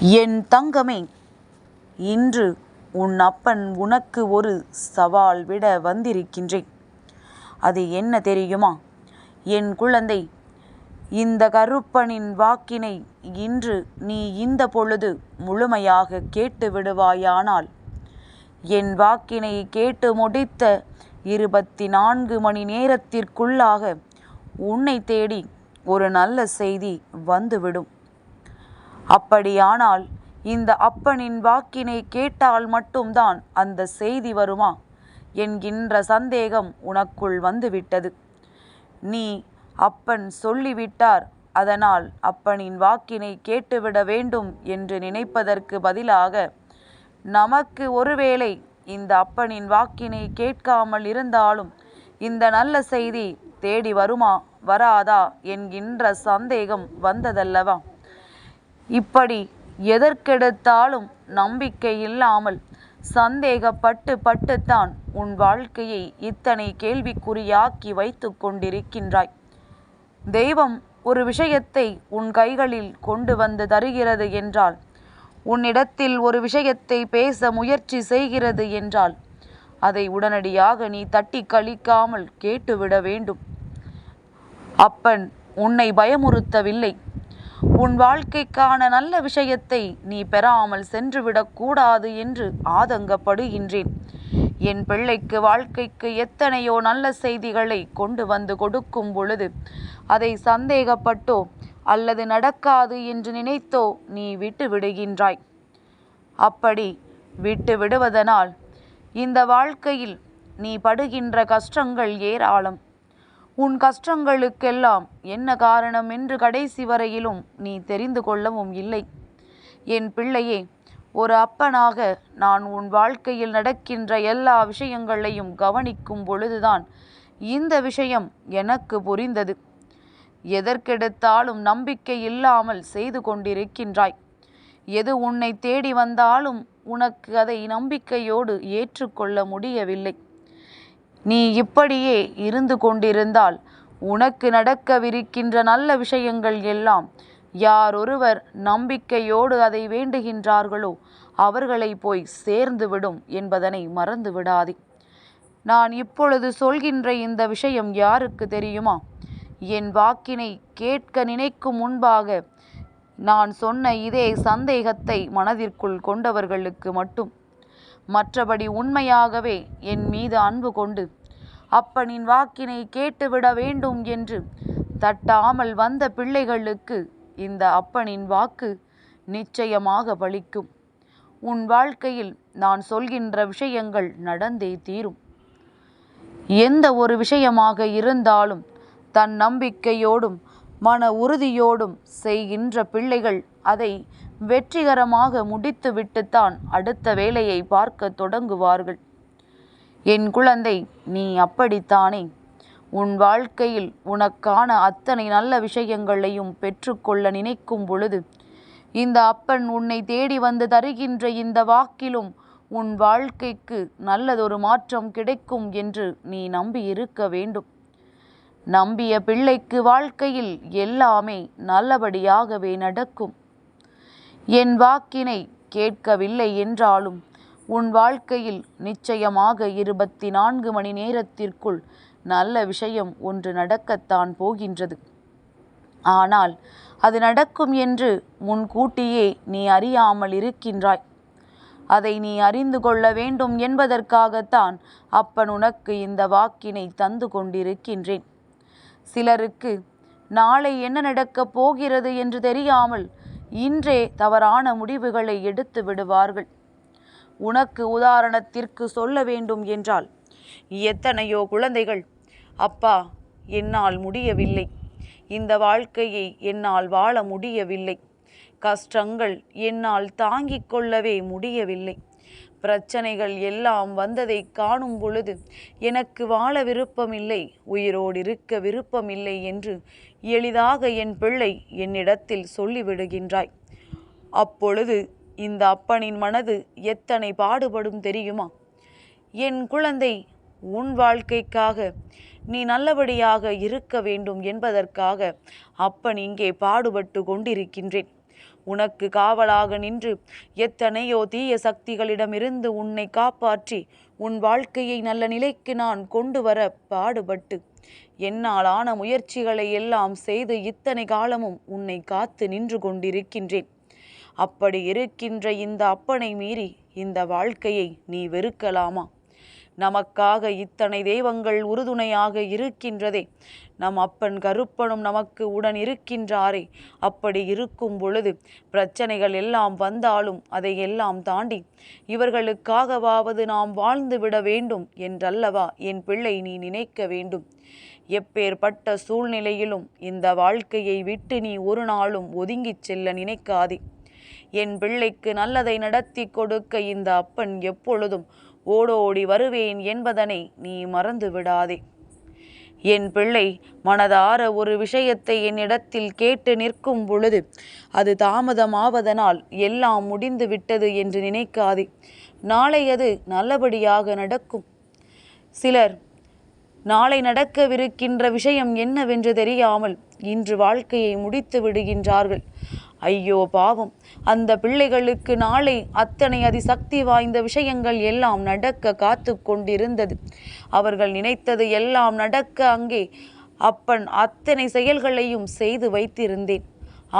என் தங்கமே, இன்று உன் அப்பன் உனக்கு ஒரு சவால் விட வந்திருக்கின்றேன். அது என்ன தெரியுமா? என் குழந்தை, இந்த கருப்பனின் வாக்கினை இன்று நீ இந்த பொழுது முழுமையாக கேட்டு விடுவாயானால், என் வாக்கினை கேட்டு முடித்த 24 மணி நேரத்திற்குள்ளாக உன்னை தேடி ஒரு நல்ல செய்தி வந்துவிடும். அப்படியானால் இந்த அப்பனின் வாக்கினை கேட்டால் மட்டும்தான் அந்த செய்தி வருமா என்கின்ற சந்தேகம் உனக்குள் வந்துவிட்டது. நீ அப்பன் சொல்லிவிட்டார், அதனால் அப்பனின் வாக்கினை கேட்டுவிட வேண்டும் என்று நினைப்பதற்கு பதிலாக, நமக்கு ஒருவேளை இந்த அப்பனின் வாக்கினை கேட்காமல் இருந்தாலும் இந்த நல்ல செய்தி தேடி வருமா வராதா என்கின்ற சந்தேகம் வந்ததல்லவா? இப்படி எதற்கெடுத்தாலும் நம்பிக்கை இல்லாமல் சந்தேகப்பட்டுத்தான் உன் வாழ்க்கையை இத்தனை கேள்விக்குறியாக்கி வைத்து கொண்டிருக்கின்றாய். தெய்வம் ஒரு விஷயத்தை உன் கைகளில் கொண்டு வந்து தருகிறது என்றால், உன்னிடத்தில் ஒரு விஷயத்தை பேச முயற்சி செய்கிறது என்றால், அதை உடனடியாக நீ தட்டி கழிக்காமல் கேட்டுவிட வேண்டும். அப்பன் உன்னை பயமுறுத்தவில்லை. உன் வாழ்க்கைக்கான நல்ல விஷயத்தை நீ பெறாமல் சென்றுவிடக்கூடாது என்று ஆதங்கப்படுகின்றேன். என் பிள்ளைக்கு வாழ்க்கைக்கு எத்தனையோ நல்ல செய்திகளை கொண்டு வந்து கொடுக்கும் பொழுது அதை சந்தேகப்பட்டோ அல்லது நடக்காது என்று நினைத்தோ நீ விட்டு விடுகின்றாய். அப்படி விட்டு விடுவதனால் இந்த வாழ்க்கையில் நீ படுகின்ற கஷ்டங்கள் ஏராளம். உன் கஷ்டங்களுக்கெல்லாம் என்ன காரணம் என்று கடைசி வரையிலும் நீ தெரிந்து கொள்ளவும் இல்லை. என் பிள்ளையே, ஒரு அப்பனாக நான் உன் வாழ்க்கையில் நடக்கின்ற எல்லா விஷயங்களையும் கவனிக்கும் பொழுதுதான் இந்த விஷயம் எனக்கு புரிந்தது. எதற்கெடுத்தாலும் நம்பிக்கை இல்லாமல் செய்து கொண்டிருக்கின்றாய். எது உன்னை தேடி வந்தாலும் உனக்கு அதை நம்பிக்கையோடு ஏற்றுக்கொள்ள முடியவில்லை. நீ இப்படியே இருந்து கொண்டிருந்தால் உனக்கு நடக்கவிருக்கின்ற நல்ல விஷயங்கள் எல்லாம் யாரொருவர் நம்பிக்கையோடு அதை வேண்டுகின்றார்களோ அவர்களை போய் சேர்ந்துவிடும் என்பதனை மறந்து விடாதே. நான் இப்பொழுது சொல்கின்ற இந்த விஷயம் யாருக்கு தெரியுமா? என் வாக்கினை கேட்க நினைக்கும் முன்பாக நான் சொன்ன இதே சந்தேகத்தை மனதிற்குள் கொண்டவர்களுக்கு மட்டும். மற்றபடி உண்மையாகவே என் மீது அன்பு கொண்டு அப்பனின் வாக்கினை கேட்டுவிட வேண்டும் என்று தட்டாமல் வந்த பிள்ளைகளுக்கு இந்த அப்பனின் வாக்கு நிச்சயமாக பலிக்கும். உன் வாழ்க்கையில் நான் சொல்கின்ற விஷயங்கள் நடந்தே தீரும். எந்த ஒரு விஷயமாக இருந்தாலும் தன் நம்பிக்கையோடும் மன உறுதியோடும் செய்கின்ற பிள்ளைகள் அதை வெற்றிகரமாக முடித்துவிட்டுத்தான் அடுத்த வேலையை பார்க்க தொடங்குவார்கள். என் குழந்தை, நீ அப்படித்தானே? உன் வாழ்க்கையில் உனக்கான அத்தனை நல்ல விஷயங்களையும் பெற்றுக்கொள்ள நினைக்கும் பொழுது இந்த அப்பன் உன்னை தேடி வந்து தருகின்ற இந்த வாக்கிலும் உன் வாழ்க்கைக்கு நல்லதொரு மாற்றம் கிடைக்கும் என்று நீ நம்பி இருக்க வேண்டும். நம்பிய பிள்ளைக்கு வாழ்க்கையில் எல்லாமே நல்லபடியாகவே நடக்கும். என் வாக்கினை கேட்கவில்லை என்றாலும் உன் வாழ்க்கையில் நிச்சயமாக 24 மணி நேரத்திற்குள் நல்ல விஷயம் ஒன்று நடக்கத்தான் போகின்றது. ஆனால் அது நடக்கும் என்று முன்கூட்டியே நீ அறியாமல் இருக்கின்றாய். அதை நீ அறிந்து கொள்ள வேண்டும் என்பதற்காகத்தான் அப்பன் உனக்கு இந்த வாக்கினை தந்து கொண்டிருக்கின்றேன். சிலருக்கு நாளை என்ன நடக்கப் போகிறது என்று தெரியாமல் இன்றே தவறான முடிவுகளை எடுத்து விடுவார்கள். உனக்கு உதாரணத்திற்கு சொல்ல வேண்டும் என்றால், எத்தனையோ குழந்தைகள், அப்பா, என்னால் முடியவில்லை, இந்த வாழ்க்கையை என்னால் வாழ முடியவில்லை, கஷ்டங்கள் என்னால் தாங்கிக் கொள்ளவே முடியவில்லை, பிரச்சனைகள் எல்லாம் வந்ததை காணும் பொழுது எனக்கு வாழ விருப்பமில்லை, உயிரோடு இருக்க விருப்பமில்லை என்று எளிதாக என் பிள்ளை என்னிடத்தில் சொல்லிவிடுகின்றாய். அப்பொழுது இந்த அப்பனின் மனது எத்தனை பாடுபடும் தெரியுமா? என் குழந்தை, உன் வாழ்க்கைக்காக நீ நல்லபடியாக இருக்க வேண்டும் என்பதற்காக அப்பன் இங்கே பாடுபட்டு கொண்டிருக்கின்றேன். உனக்கு காவலாக நின்று எத்தனையோ தீய சக்திகளிடமிருந்து உன்னை காப்பாற்றி உன் வாழ்க்கையை நல்ல நிலைக்கு நான் கொண்டு வர பாடுபட்டு என்னாலான முயற்சிகளை எல்லாம் செய்து இத்தனை காலமும் உன்னை காத்து நின்று கொண்டிருக்கின்றேன். அப்படி இருக்கின்ற இந்த அப்பனை மீறி இந்த வாழ்க்கையை நீ வெறுக்கலாமா? நமக்காக இத்தனை தெய்வங்கள் உறுதுணையாக இருக்கின்றதே, நம் அப்பன் கருப்பனும் நமக்கு உடன் இருக்கின்றாரே. அப்படி இருக்கும் பொழுது பிரச்சனைகள் எல்லாம் வந்தாலும் அதை எல்லாம் தாண்டி இவர்களுக்காகவாவது நாம் வாழ்ந்து விட வேண்டும் என்றல்லவா என் பிள்ளை நீ நினைக்க வேண்டும். எப்பேற்பட்ட சூழ்நிலையிலும் இந்த வாழ்க்கையை விட்டு நீ ஒரு நாளும் ஒதுங்கிச் செல்ல நினைக்காதே. என் பிள்ளைக்கு நல்லதை நடத்தி கொடுக்க இந்த அப்பன் எப்பொழுதும் ஓடோடி வருவேன் என்பதனை நீ மறந்து விடாதே. என் பிள்ளை மனதார ஒரு விஷயத்தை என்னிடத்தில் கேட்டு நிற்கும் பொழுது அது தாமதமாவதனால் எல்லாம் முடிந்து விட்டது என்று நினைக்காதே. நாளை அது நல்லபடியாக நடக்கும். சிலர் நாளை நடக்கவிருக்கின்ற விஷயம் என்னவென்று தெரியாமல் இன்று வாழ்க்கையை முடித்து விடுகின்றார்கள். ஐயோ பாவம், அந்த பிள்ளைகளுக்கு நாளை அத்தனை அதிசக்தி வாய்ந்த விஷயங்கள் எல்லாம் நடக்க காத்து கொண்டிருந்தது. அவர்கள் நினைத்தது எல்லாம் நடக்க அங்கே அப்பன் அத்தனை செயல்களையும் செய்து வைத்திருந்தேன்.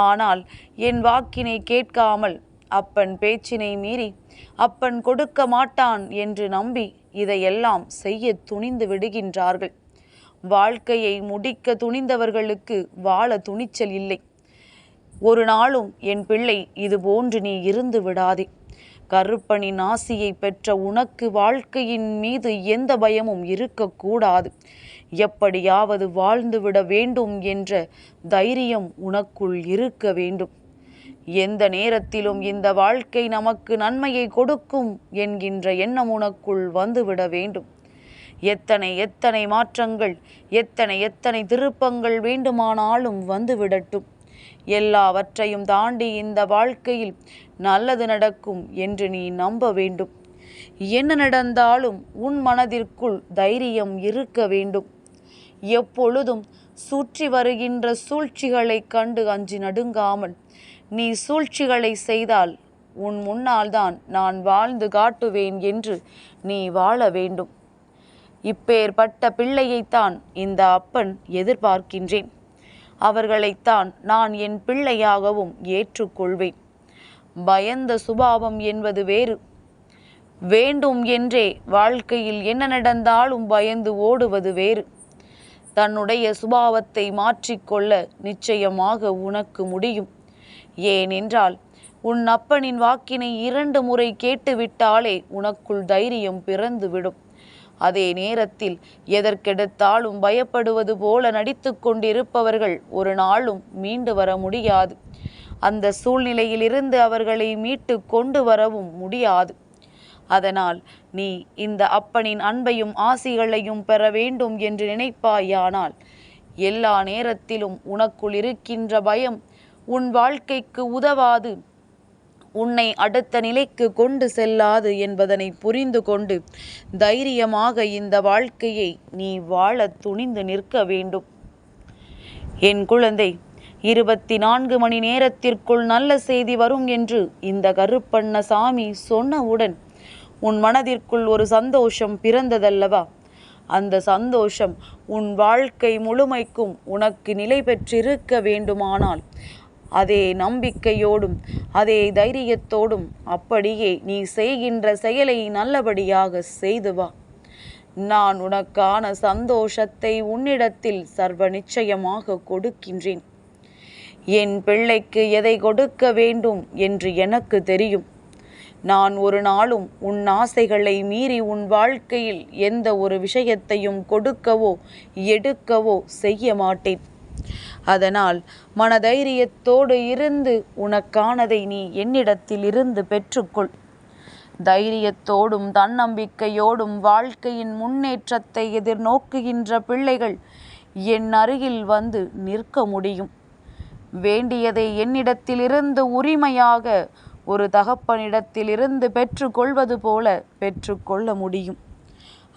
ஆனால் என் வாக்கினை கேட்காமல் அப்பன் பேச்சினை மீறி அப்பன் கொடுக்க மாட்டான் என்று நம்பி இதையெல்லாம் செய்ய துணிந்து விடுகின்றார்கள். வாழ்க்கையை முடிக்க துணிந்தவர்களுக்கு வாழ துணிச்சல் இல்லை. ஒரு நாளும் என் பிள்ளை இது போன்று நீ இருந்து விடாதே. கருப்பனின் ஆசியை பெற்ற உனக்கு வாழ்க்கையின் மீது எந்த பயமும் இருக்கக்கூடாது. எப்படியாவது வாழ்ந்துவிட வேண்டும் என்ற தைரியம் உனக்குள் இருக்க வேண்டும். எந்த நேரத்திலும் இந்த வாழ்க்கை நமக்கு நன்மையை கொடுக்கும் என்கின்ற எண்ணம் உனக்குள் வந்துவிட வேண்டும். எத்தனை மாற்றங்கள், எத்தனை திருப்பங்கள் வேண்டுமானாலும் வந்துவிடட்டும். எல்லாவற்றையும் தாண்டி இந்த வாழ்க்கையில் நல்லது நடக்கும் என்று நீ நம்ப வேண்டும். என்ன நடந்தாலும் உன் மனதிற்குள் தைரியம் இருக்க வேண்டும். எப்பொழுதும் சுற்றி வருகின்ற சூழ்ச்சிகளை கண்டு அஞ்சி நடுங்காமல் நீ சூழ்ச்சிகளை செய்தால் உன் முன்னால் தான் நான் வாழ்ந்து காட்டுவேன் என்று நீ வாழ வேண்டும். இப்பேற்பட்ட பிள்ளையைத்தான் இந்த அப்பன் எதிர்பார்க்கின்றேன். அவர்களைத்தான் நான் என் பிள்ளையாகவும் ஏற்றுக்கொள்வேன். பயந்த சுபாவம் என்பது வேறு. வேண்டும் என்றே வாழ்க்கையில் என்ன நடந்தாலும் பயந்து ஓடுவது வேறு. தன்னுடைய சுபாவத்தை மாற்றிக்கொள்ள நிச்சயமாக உனக்கு முடியும். ஏனென்றால் உன் அப்பனின் வாக்கினை 2 முறை கேட்டுவிட்டாலே உனக்குள் தைரியம் பிறந்துவிடும். அதே நேரத்தில் எதற்கெடுத்தாலும் பயப்படுவது போல நடித்து கொண்டிருப்பவர்கள் ஒரு நாளும் மீண்டு வர முடியாது. அந்த சூழ்நிலையிலிருந்து அவர்களை மீட்டு கொண்டு வரவும் முடியாது. அதனால் நீ இந்த அப்பனின் அன்பையும் ஆசிகளையும் பெற வேண்டும் என்று நினைப்பாயானால் எல்லா நேரத்திலும் உனக்குள் இருக்கின்ற பயம் உன் வாழ்க்கைக்கு உதவாது, உன்னை அடுத்த நிலைக்கு கொண்டு செல்லாது என்பதனை புரிந்து கொண்டு தைரியமாக இந்த வாழ்க்கையை நீ வாழ துணிந்து நிற்க வேண்டும். என் குழந்தை, 24 மணி நேரத்திற்குள் நல்ல செய்தி வரும் என்று இந்த கருப்பண்ணசாமி சொன்னவுடன் உன் மனதிற்குள் ஒரு சந்தோஷம் பிறந்ததல்லவா? அந்த சந்தோஷம் உன் வாழ்க்கை முழுமைக்கும் உனக்கு நிலை பெற்றிருக்க வேண்டுமானால் அதே நம்பிக்கையோடும் அதே தைரியத்தோடும் அப்படியே நீ செய்கின்ற செயலை நல்லபடியாக செய்து வா. நான் உனக்கான சந்தோஷத்தை உன்னிடத்தில் சர்வ நிச்சயமாக கொடுக்கின்றேன். என் பிள்ளைக்கு எதை கொடுக்க வேண்டும் என்று எனக்கு தெரியும். நான் ஒரு நாளும் உன் ஆசைகளை மீறி உன் வாழ்க்கையில் எந்த ஒரு விஷயத்தையும் கொடுக்கவோ எடுக்கவோ செய்ய மாட்டேன். அதனால் மனதைரியத்தோடு இருந்து உனக்கானதை நீ என்னிடத்தில் இருந்து பெற்றுக்கொள். தைரியத்தோடும் தன்னம்பிக்கையோடும் வாழ்க்கையின் முன்னேற்றத்தை எதிர்நோக்குகின்ற பிள்ளைகள் என் அருகில் வந்து நிற்க முடியும். வேண்டியதை என்னிடத்திலிருந்து உரிமையாக ஒரு தகப்பனிடத்திலிருந்து பெற்றுக்கொள்வது போல பெற்றுக்கொள்ள முடியும்.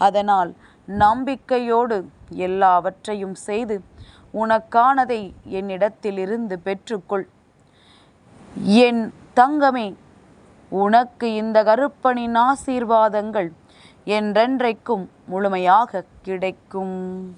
அதனால் நம்பிக்கையோடு எல்லாவற்றையும் செய்து உனக்கானதை என்னிடத்திலிருந்து பெற்றுக்கொள். என் தங்கமே, உனக்கு இந்த கருப்பனின் ஆசீர்வாதங்கள் என்றென்றைக்கும் முழுமையாக கிடைக்கும்.